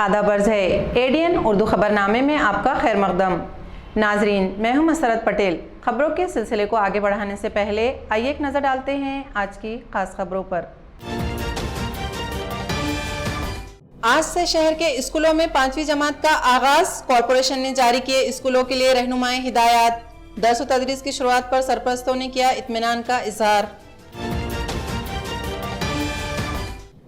आदाब अर्ज़ है एडीएन उर्दू खबरनामे में आपका खैर मकदम। नाजरीन, मैं हूं मसरत पटेल। खबरों के सिलसिले को आगे बढ़ाने से पहले आइए एक नज़र डालते हैं आज की खास खबरों पर। आज से शहर के स्कूलों में 5वीं जमात का आगाज। कॉरपोरेशन ने जारी किए स्कूलों के लिए रहनुमाई हिदायत। दर्स व तदरीस की शुरुआत पर सरपरस्तों ने किया इत्मीनान का इजहार।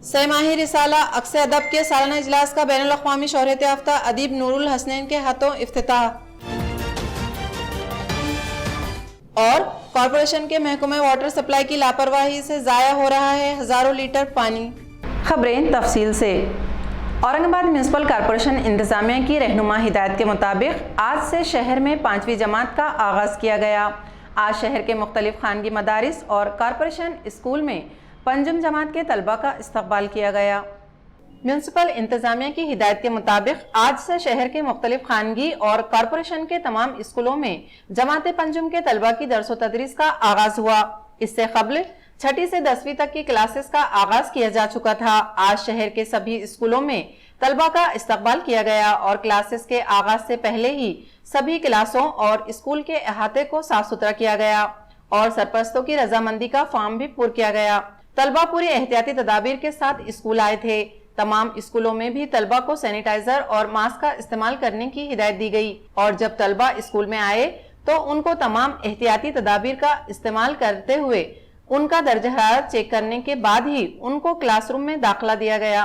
सहमाही रिसाला अक्स अदब के सालाना इजलास का बैनुल अक़वामी शोहरत याफ्ता अदीब नूरुल हसनैन के हाथों इफ्तिताह। और कॉरपोरेशन के महकमे वाटर सप्लाई की लापरवाही से ज़ाया हो रहा है हज़ारों लीटर पानी। खबरें तफसील से। औरंगाबाद म्यूनसिपल कॉरपोरेशन इंतज़ामिया की रहनुमा हिदायत के मुताबिक आज से शहर में 5वीं जमात का आगाज़ किया गया। आज शहर के मुख्तलिफ खानगी मदारिस और कॉरपोरेशन स्कूल में पंजम जमात के तलबा का इस्तकबाल किया गया। म्यूनसिपल इंतज़ामिया की हिदायत के मुताबिक आज से शहर के मुख्तलिफ खानगी और कॉरपोरेशन के तमाम स्कूलों में जमात पंजम के तलबा की दर्स व तदरीस का आगाज़ हुआ। इससे कबल 6ठी से 10वीं तक की क्लासेस का आगाज़ किया जा चुका था। आज शहर के सभी स्कूलों में तलबा का इस्तकबाल किया गया और क्लासेस के आगाज़ से पहले ही सभी क्लासों और स्कूल के अहाते को साफ सुथरा किया गया और सरपरस्तों की रजामंदी का फॉर्म भी पूरा किया गया। तलबा पूरी एहतियाती तदाबीर के साथ स्कूल आए थे। तमाम स्कूलों में भी तलबा को सैनिटाइजर और मास्क का इस्तेमाल करने की हिदायत दी गई और जब तलबा स्कूल में आए तो उनको तमाम एहतियाती तदाबीर का इस्तेमाल करते हुए उनका दर्जा हरारत चेक करने के बाद ही उनको क्लासरूम में दाखिला दिया गया।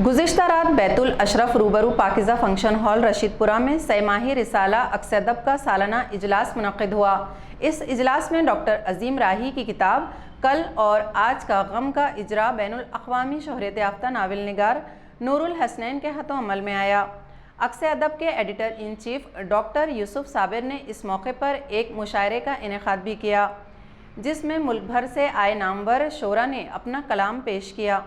गुज़िश्ता रात बैतुल अशरफ रूबरू पाकिज़ा फंक्शन हॉल रशीदपुरा में सहमाही रिसाला अक्स अदब का सालाना इजलास मुनक़िद हुआ। इस इजलास में डॉक्टर अजीम राही की किताब कल और आज का गम का इजरा बैनुल अक़वामी शोहरत याफ्ता नावल निगार नूरुल हसनैन के हाथों अमल में आया। अक्स अदब के editor in chief doctor Yusuf Sabir ने इस मौके पर एक मुशायरे का इनेकाद भी किया जिसमें मुल्क भर से आए नामवर शोरा ने अपना कलाम पेश किया।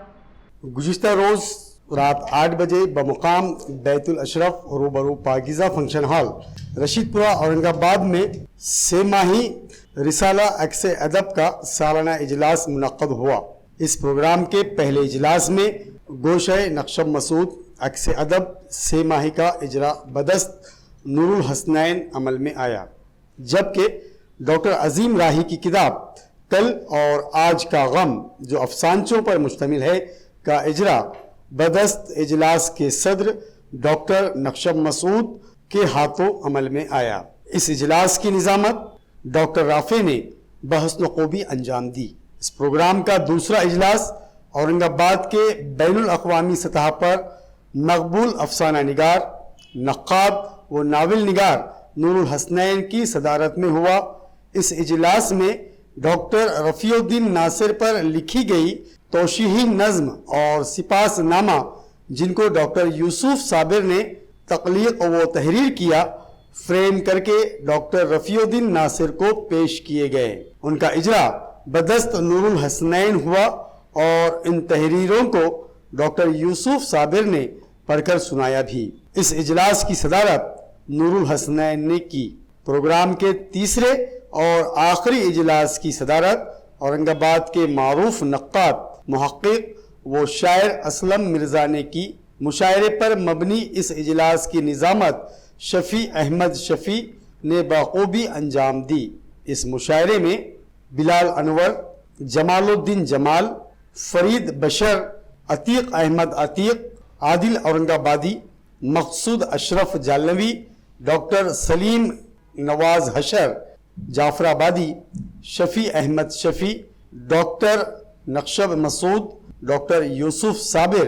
गुज़िश्ता रोज़ रात 8 बजे बमुकाम बैतुल अशरफ रूबरू पाकिज़ा फंक्शन हॉल रशीदपुरा औरंगाबाद में सेमाही रिसाला अक्स अदब का सालाना इजलास मुनक़्क़द हुआ। इस प्रोग्राम के पहले इजलास में गोशे नक्शब मसूद अक्स अदब सेमाही का इजरा बदस्त नूरुल हसनैन अमल में आया, जबकि डॉक्टर अजीम राही की किताब कल और आज का गम जो अफसानचों पर मुश्तमिल है का इजरा बदस्त इजलास के सदर डॉक्टर नक्शब मसूद के हाथों अमल में आया। इस इजलास की निज़ामत डॉक्टर राफे ने बहस ख़ूबी अंजाम दी। इस प्रोग्राम का दूसरा इजलास औरंगाबाद के बैनुल अक़वामी सतह पर मकबूल अफसाना निगार, नक़ाब व नावल निगार नूरुल हसनैन की सदारत में हुआ। इस इजलास में डॉक्टर रफ़ीउद्दीन नासिर पर लिखी गई तौशीही नज़्म और सिपासनामा जिनको डॉक्टर यूसुफ साबिर ने तख्लीक़ व तहरीर किया फ्रेम करके डॉक्टर रफ़ीउद्दीन नासिर को पेश किए गए। उनका इजरा बदस्त नूरुल हसनैन हुआ और इन तहरीरों को डॉक्टर यूसुफ साबिर ने पढ़कर सुनाया भी। इस इजलास की सदारत नूरुल हसनैन ने की। प्रोग्राम के तीसरे और आखिरी इजलास की सदारत औरंगाबाद के मारूफ नक्काद, मुहक्किक व शायर असलम मिर्ज़ा ने की। मुशायरे पर मबनी इस इजलास की निज़ामत शफ़ी अहमद शफ़ी ने बखूबी अंजाम दी। इस मुशायरे में Bilal Anwar, Jamaluddin Jamal, Farid Bashar, Atiq Ahmed Atiq, Adil Aurangabadi, Maqsood Ashraf Jalnavi, doctor Salim Nawaz Hashar Jafrabadi, Shafi Ahmed Shafi, doctor Naqshab Masood, doctor Yusuf Sabir,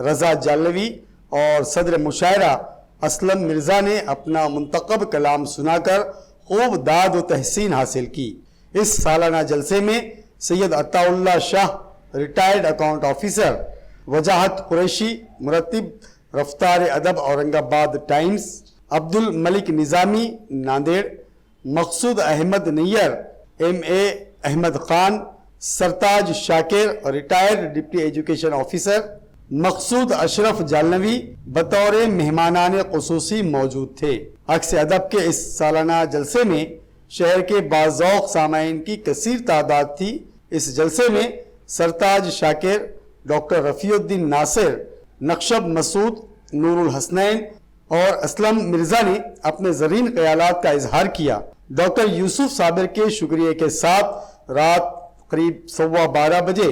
Raza Jalnavi और सदर मुशायरा असलम मिर्ज़ा ने अपना मुंतखब कलाम सुनाकर खूब दाद व तहसीन हासिल की। इस सालाना जलसे में Syed Ataullah Shah, retired account officer, Wajahat Qureshi, मुरत्तिब Raftar Adab Aurangabad Times, Abdul Malik Nizami Nanded, Maqsood Ahmed Nayyar, MA Ahmed Khan, Sartaj Shakir retired deputy education officer, Maqsood Ashraf Jalnavi बतौर मेहमानान ख़ुसूसी मौजूद थे। अक्स अदब के इस सालाना जलसे में शहर के बाज़ौक़ सामाईन की कसीर तादाद थी। इस जलसे में सरताज शाकिर, डॉक्टर रफ़ीउद्दीन नासिर, नक्शब मसूद, नूरुल हसनैन और असलम मिर्जा ने अपने ज़रीन ख्यालात का इजहार किया। डॉक्टर यूसुफ साबिर के शुक्रिया के साथ रात करीब 12:15 बजे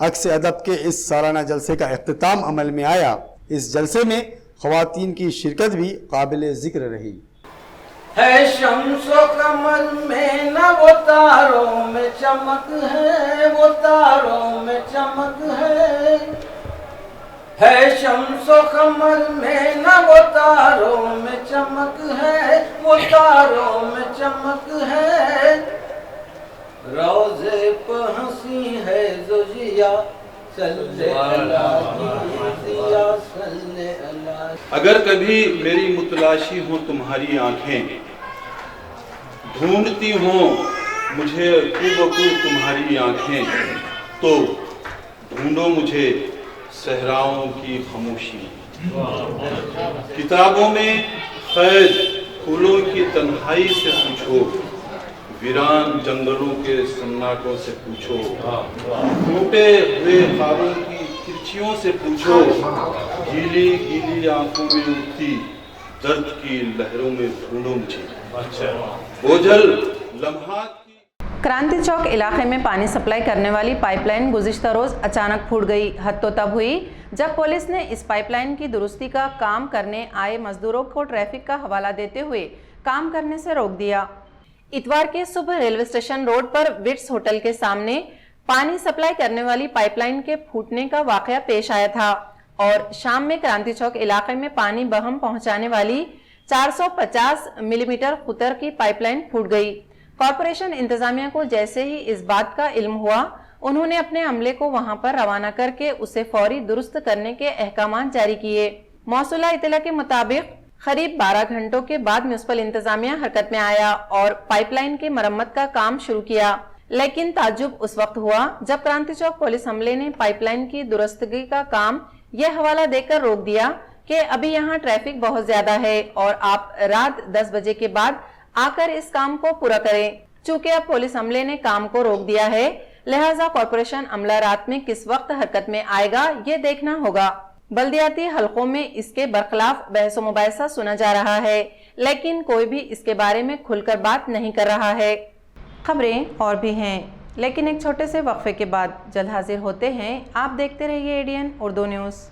अक्स अदब के इस सालाना जलसे का इख्तिताम अमल में आया। इस जलसे में ख़वातीन की शिरकत भी काबिल ज़िक्र रही। है शम्सो कमर में न वो तारों में चमक है, वो तारों में चमक है शम्सो कमर में न वो तारों में चमक है, वो तारों में चमक है। रोज़े पे हंसी है ज़ुजिया सल्ले अला जिया सल्ले अला। अगर कभी मेरी मुतलाशी हो तुम्हारी आंखें, ढूंढती हो मुझे खूबसूरत तुम्हारी आंखें, तो ढूंढो मुझे सहराओं की खामोशी। किताबों में कैद फूलों की तन्हाई से पूछो, वीरान जंगलों के सन्नाटों से पूछो, टूटे हुए ख्वाबों की तिरछियों से पूछो, गीली गीली आंखों में उठती दर्द की लहरों में ढूंढो मुझे। बोझल लम्हात क्रांति चौक इलाके में पानी सप्लाई करने वाली पाइपलाइन गुज़िश्ता रोज़ अचानक फूट गई। हद तो तब हुई जब पुलिस ने इस पाइपलाइन की दुरुस्ती का काम करने आए मजदूरों को ट्रैफिक का हवाला देते हुए काम करने से रोक दिया। इतवार के सुबह रेलवे स्टेशन रोड पर विट्स होटल के सामने पानी सप्लाई करने वाली पाइपलाइन के फूटने का वाकया पेश आया था और शाम में क्रांति चौक इलाके में पानी बहम पहुंचाने वाली 450 मिलीमीटर खुतर की पाइपलाइन फूट गई। कॉरपोरेशन इंतजामिया को जैसे ही इस बात का इल्म हुआ, उन्होंने अपने अमले को वहां पर रवाना करके उसे फौरी दुरुस्त करने के अहकाम जारी किए। मौसूला इतला के मुताबिक करीब 12 घंटों के बाद म्युनिसिपल इंतजामिया हरकत में आया और पाइपलाइन की मरम्मत का काम शुरू किया। लेकिन ताज्जुब उस वक्त हुआ जब क्रांति चौक पुलिस अमले ने पाइपलाइन की दुरुस्तगी का काम यह हवाला देकर रोक दिया कि अभी यहाँ ट्रैफिक बहुत ज्यादा है और आप रात 10 बजे के बाद आकर इस काम को पूरा करें। चूंकि अब पुलिस अमले ने काम को रोक दिया है, लिहाजा कॉरपोरेशन अमला रात में किस वक्त हरकत में आएगा ये देखना होगा। बल्दियाती हलकों में इसके बरखिलाफ बहस व मुबाहिसा सुना जा रहा है, लेकिन कोई भी इसके बारे में खुलकर बात नहीं कर रहा है। खबरें और भी हैं, लेकिन एक छोटे से वक्फे के बाद जल्द हाजिर होते हैं। आप देखते रहिए एडीएन उर्दू न्यूज़।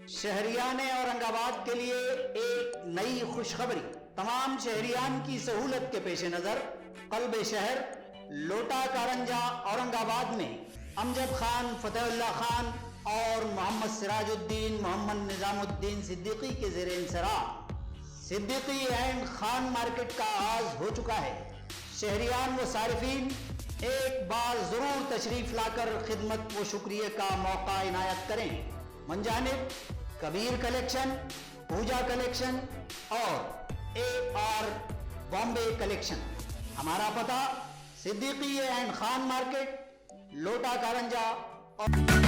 शहरियान औरंगाबाद के लिए एक नई खुशखबरी। तमाम शहरियान की सहूलत के पेश नज़र कल्ब शहर लोटा कारंजा औरंगाबाद में अमजद खान, फतेहुल्लाह खान और मोहम्मद सिराजुद्दीन, मोहम्मद निजामुद्दीन सिद्दीकी के ज़ेर इंसराह सिद्दीकी एंड खान मार्केट का आगाज हो चुका है। शहरियान व सारिफीन एक बार ज़रूर तशरीफ़ लाकर खिदमत व शुक्रिया का मौका इनायत करें। मंजानिब कबीर कलेक्शन, पूजा कलेक्शन और AR बॉम्बे कलेक्शन। हमारा पता सिद्दीकी एंड खान मार्केट, लोटा कारंजा और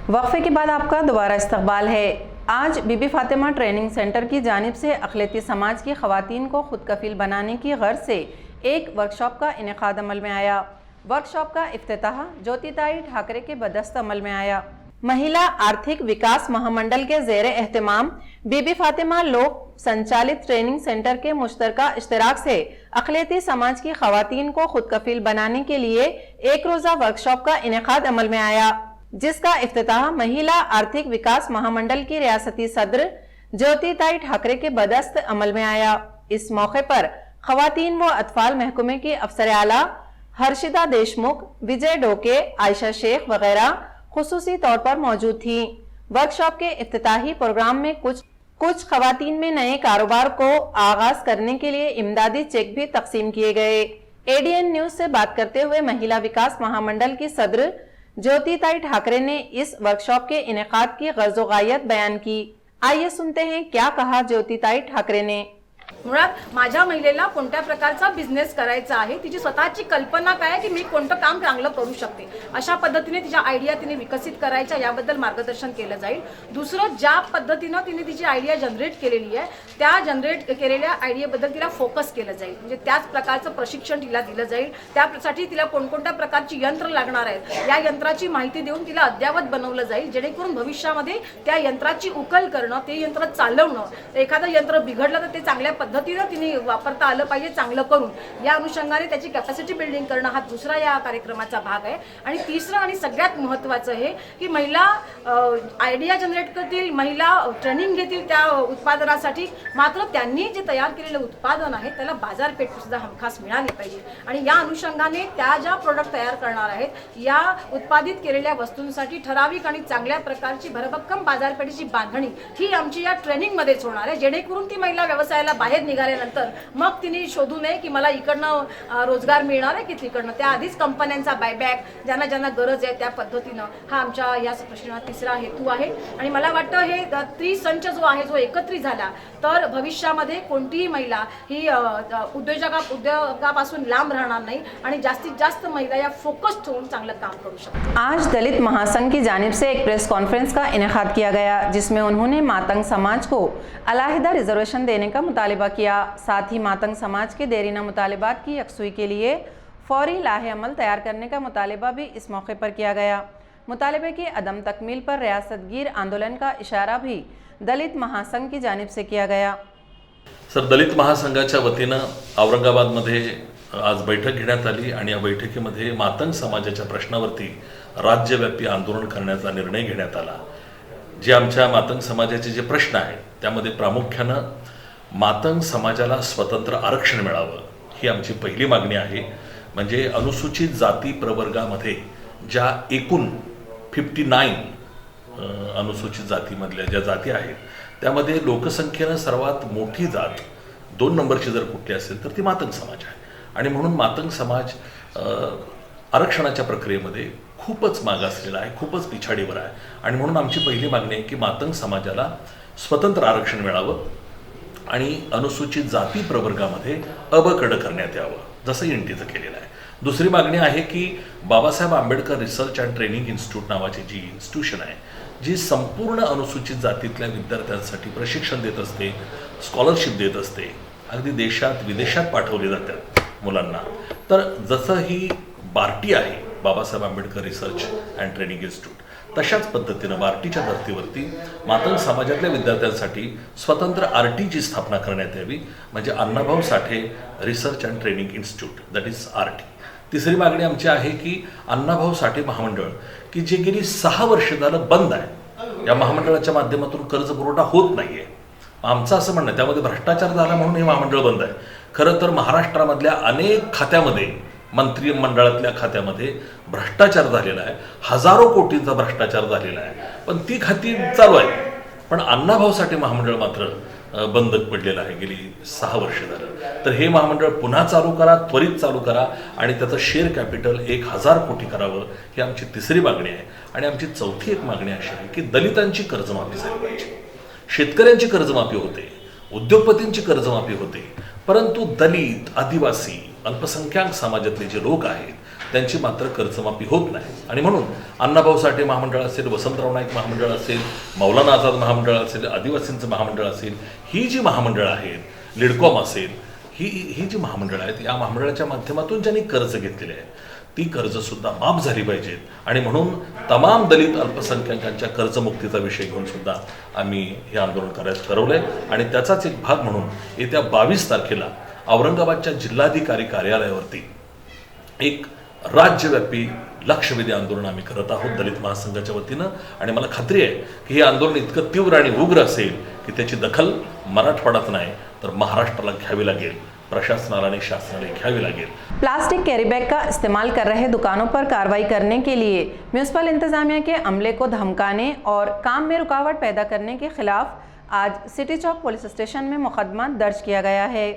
वक्फे के बाद आपका दोबारा इस्तकबाल है। आज बीबी फातिमा ट्रेनिंग सेंटर की जानिब से अक़लियती समाज की ख़वातीन को खुद कफ़ील बनाने की गर्ज से एक वर्कशॉप का इनेकाद अमल में आया। वर्कशॉप का इफ्तिताह ज्योतिताई ठाकरे के बदस्त अमल में आया। महिला आर्थिक विकास महामंडल के ज़ेर एहतमाम बीबी फातिमा लोक संचालित ट्रेनिंग सेंटर के मुश्तरका इश्तराक से अक़लियती समाज की ख़वातीन को खुद कफ़ील बनाने के लिए एक रोज़ा वर्कशॉप का इनेकाद अमल में आया, जिसका इफ्तिताह महिला आर्थिक विकास महामंडल की रियासती सदर ज्योतिताई ठाकरे के बदस्त अमल में आया। इस मौके पर ख़वातीन व अतफाल महकमे की अफसर आला हर्षिदा देशमुख, विजय डोके, आयशा शेख वगैरह खुसूसी तौर पर मौजूद थी। वर्कशॉप के इफ्तिताही प्रोग्राम में कुछ ख़वातीन में नए कारोबार को आगाज करने के लिए इमदादी चेक भी तकसीम किए गए। ADN न्यूज से बात करते हुए महिला विकास महामंडल की सदर ज्योतिताई ठाकरे ने इस वर्कशॉप के इनेकाद की गर्ज व गायत बयान की। आइए सुनते हैं क्या कहा ज्योतिताई ठाकरे ने। मुळात माझ्या महिलेला कोणत्या प्रकारचा बिझनेस करायचा आहे, तिची स्वतःची कल्पना काय आहे की मी कोणतं काम चांगलं करू शकते, अशा पद्धतीने तिच्या आयडिया तिने विकसित करायच्या याबद्दल मार्गदर्शन केलं जाईल। दुसरं, ज्या पद्धतीने तिने तिची आयडिया जनरेट केलेली आहे त्या जनरेट केलेल्या आयडियाबद्दल तिला फोकस केलं जाईल, म्हणजे त्याच प्रकारचं प्रशिक्षण तिला दिलं जाईल। त्यासाठी तिला कोणकोणत्या प्रकारची यंत्र लागणार आहेत या यंत्राची माहिती देऊन तिला अद्यावत बनवलं जाईल, जेणेकरून भविष्यामध्ये त्या यंत्राची उकल करणं, ते यंत्र चालवणं, एखादं यंत्र बिघडलं तर ते चांगल्या पद्धतीने तिने वापरता आलं पाहिजे चांगलं करून, या अनुषंगाने त्याची कॅपॅसिटी बिल्डिंग करणं हा दुसरा या कार्यक्रमाचा भाग आहे। आणि तिसरं आणि सगळ्यात महत्त्वाचं हे की महिला आयडिया जनरेट करतील, महिला ट्रेनिंग घेतील त्या उत्पादनासाठी, मात्र त्यांनी जे तयार केलेलं उत्पादन आहे त्याला बाजारपेठ सुद्धा हमखास मिळाली पाहिजे। आणि या अनुषंगाने त्या ज्या प्रोडक्ट तयार करणार आहेत या उत्पादित केलेल्या वस्तूंसाठी ठराविक आणि चांगल्या प्रकारची भरभक्कम बाजारपेठेची बांधणी ही आमची या ट्रेनिंगमध्येच होणार आहे, जेणेकरून ती महिला व्यवसायाला बाहेर निघाल्यानंतर मग तिने शोधू नये की मला इकडनं रोजगार मिळणार आहे की तिकडनं। त्याआधीच कंपन्यांचा बायबॅक ज्यांना ज्यांना गरज आहे त्या पद्धतीनं हा आमच्या या प्रश्नाचा तिसरा हेतू आहे। आणि मला वाटतं हे त्रिसंच जो आहे जो एकत्रित झाला तर भविष्यामध्ये कोणतीही महिला ही उद्योगापासून लांब राहणार नाही आणि जास्तीत जास्त महिला या फोकस्ड होऊन चांगलं काम करू शकतात। आज दलित महासंघ की जानिब से एक प्रेस कॉन्फ्रेंस का इनेकाद किया गया, जिसमें उन्होंने मातंग समाज को अलहदा रिजर्वेशन देने का मुतालिबा किया। साथ ही मातंग समाज के देरीना मुतालिबात की यकसुई के लिए फौरी लाहे अमल तैयार करने का मुतालिबा भी इस मौके पर किया गया। मुतालिबे की अदम तकमील पर रियासतगीर आंदोलन का इशारा भी दलित महासंघ की जानिब से किया गया। सर, दलित महासंघाच्या वतीनं औरंगाबादमध्ये आज बैठक घेण्यात आली आणि या बैठकीमध्ये मातंग समाजाच्या प्रश्नावरती राज्यव्यापी आंदोलन करण्याचा निर्णय घेण्यात आला। जे आमच्या मातंग समाजाचे जे प्रश्न आहेत त्यामध्ये प्रामुख्यानं मातंग समाजाला स्वतंत्र आरक्षण मिळावं ही आमची पहिली मागणी आहे। म्हणजे अनुसूचित जाती प्रवर्गामध्ये ज्या एकूण 59 अनुसूचित जातीमधल्या ज्या जाती आहेत त्यामध्ये लोकसंख्येनं सर्वात मोठी जात 2 नंबरची जर कुठली असेल तर ती मातंग समाज आहे आणि म्हणून मातंग समाज आरक्षणाच्या प्रक्रियेमध्ये खूपच मागासलेला आहे, खूपच पिछाडीवर आहे आणि म्हणून आमची पहिली मागणी आहे की मातंग समाजाला स्वतंत्र आरक्षण मिळावं आणि अनुसूचित जाती प्रवर्गामध्ये अबकड करण्यात यावं जसं एनटीचं केलेलं आहे। दुसरी मागणी आहे की Babasaheb Ambedkar research and training institute नावाची जी इन्स्टिट्यूशन आहे जी संपूर्ण अनुसूचित जातीतल्या विद्यार्थ्यांसाठी प्रशिक्षण देत असते, स्कॉलरशिप देत असते, अगदी देशात विदेशात पाठवले जातात मुलांना, तर जसं ही बार्टी आहे Babasaheb Ambedkar research and training institute तशाच पद्धतीनं बार्टीच्या धर्तीवरती मातंग समाजातल्या विद्यार्थ्यांसाठी स्वतंत्र आरटीची स्थापना करण्यात यावी, म्हणजे Annabhau Sathe research and training institute, that is RT. तिसरी मागणी आमची आहे की अण्णाभाऊ साठे महामंडळ, की जे गेली 6 वर्ष झालं बंद आहे, या महामंडळाच्या माध्यमातून कर्ज पुरवठा होत नाहीये. आमचं असं म्हणणं, त्यामध्ये भ्रष्टाचार झाला म्हणून हे महामंडळ बंद आहे. खरं तर महाराष्ट्रामधल्या अनेक खात्यामध्ये, मंत्रिमंडळातल्या खात्यामध्ये भ्रष्टाचार झालेला आहे, हजारो कोटींचा भ्रष्टाचार झालेला आहे, पण ती खाती चालू आहे. पण अण्णाभाऊ साठे महामंडळ मात्र बंद पडलेलं आहे गेली 6 वर्ष झालं. तर हे महामंडळ पुन्हा चालू करा, त्वरित चालू करा आणि त्याचं शेअर कॅपिटल 1000 कोटी करावं, ही आमची तिसरी मागणी आहे. आणि आमची चौथी एक मागणी अशी आहे की दलितांची कर्जमाफी झाली पाहिजे. शेतकऱ्यांची कर्जमाफी होते, उद्योगपतींची कर्जमाफी होते, परंतु दलित, आदिवासी, अल्पसंख्याक समाजातले जे लोक आहेत त्यांची मात्र कर्जमाफी होत नाही. आणि म्हणून अण्णाभाऊ साठे महामंडळ असेल, वसंतराव नाईक महामंडळ असेल, मौलाना आझाद महामंडळ असेल, आदिवासींचं महामंडळ असेल, ही जी महामंडळं आहेत, लिडकॉम असेल, ही जी महामंडळं आहेत, या महामंडळाच्या माध्यमातून ज्यांनी कर्ज घेतलेले आहे ती कर्जसुद्धा माफ झाली पाहिजेत. आणि म्हणून तमाम दलित अल्पसंख्याकांच्या कर्जमुक्तीचा विषय घेऊन सुद्धा आम्ही हे आंदोलन करायचं ठरवलंय. आणि त्याचाच एक भाग म्हणून येत्या 22 तारखेला औरंगाबादच्या जिल्हाधिकारी कार्यालयावरती एक राज्यव्यापी लक्षवेधी आंदोलन आम्ही करत आहोत दलित महासंघाच्या वतीनं. आणि मला खात्री आहे की हे आंदोलन इतकं तीव्र आणि उग्र असेल की त्याची दखल मराठवाड्यात नाही तर महाराष्ट्राला घ्यावी लागेल, प्रशासनाला आणि शासनाला घ्यावी लागेल. प्लास्टिक कैरी बैग का इस्तेमाल कर रहे दुकानों पर कार्रवाई करने के लिए म्यूनिसिपल इंतजामिया के अमले को धमकाने और काम में रुकावट पैदा करने के खिलाफ आज सिटी चौक पुलिस स्टेशन में मुकदमा दर्ज किया गया है.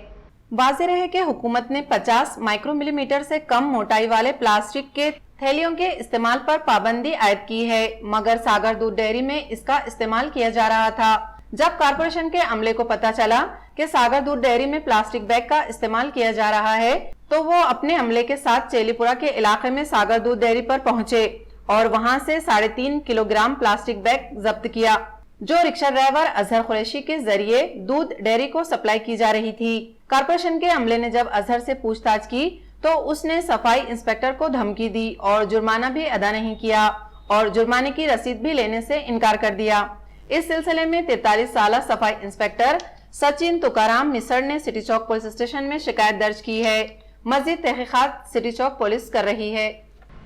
वाज़ेह है कि हुकूमत ने 50 माइक्रोमिलीमीटर से कम मोटाई वाले प्लास्टिक के थैलियों के इस्तेमाल पर पाबंदी आयद की है, मगर सागर दूध डेयरी में इसका इस्तेमाल किया जा रहा था. जब कारपोरेशन के अमले को पता चला कि सागर दूध डेयरी में प्लास्टिक बैग का इस्तेमाल किया जा रहा है तो वो अपने अमले के साथ चेलीपुरा के इलाके में सागर दूध डेयरी पर पहुंचे और वहां से 3.5 किलोग्राम प्लास्टिक बैग जब्त किया, जो रिक्शा ड्राइवर अजहर कुरैशी के जरिए दूध डेयरी को सप्लाई की जा रही थी. कारपोरेशन के अमले ने जब अजहर से पूछताछ की तो उसने सफाई इंस्पेक्टर को धमकी दी और जुर्माना भी अदा नहीं किया और जुर्माने की रसीद भी लेने से इनकार कर दिया. इस सिलसिले में 43 साल सफाई इंस्पेक्टर सचिन तुकाराम मिसर ने सिटी चौक पुलिस स्टेशन में शिकायत दर्ज की है. मजीद तहकीकात सिटी चौक पुलिस कर रही है.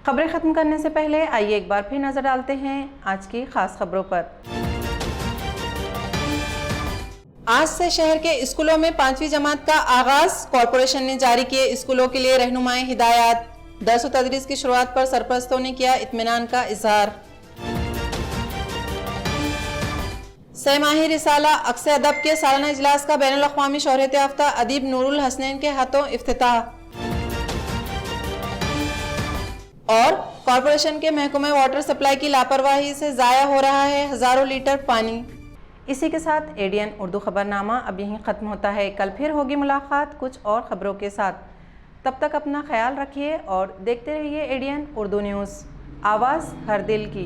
खबरें खत्म करने से पहले आइए एक बार फिर नजर डालते हैं आज की खास खबरों पर. आज से शहर के स्कूलों में 5वीं जमात का आगाज. कॉरपोरेशन ने जारी किए स्कूलों के लिए रहनुमाई हिदायत. दर्स व तदरीस की शुरुआत पर सरपरस्तों ने किया इत्मीनान का इजहार. सहमाही रिसाला अक्स अदब के सालाना इजलास का बैनुल अक़वामी शोहरत याफ्ता अदीब नूरुल हसनैन के हाथों इफ्तिताह. और कॉरपोरेशन के महकमे वाटर सप्लाई की लापरवाही से ज़ाया हो रहा है हज़ारों लीटर पानी. इसी के साथ एडीएन उर्दू खबरनामा अब यहीं ख़त्म होता है. कल फिर होगी मुलाकात कुछ और ख़बरों के साथ. तब तक अपना ख्याल रखिए और देखते रहिए एडीएन उर्दू न्यूज़, आवाज़ हर दिल की.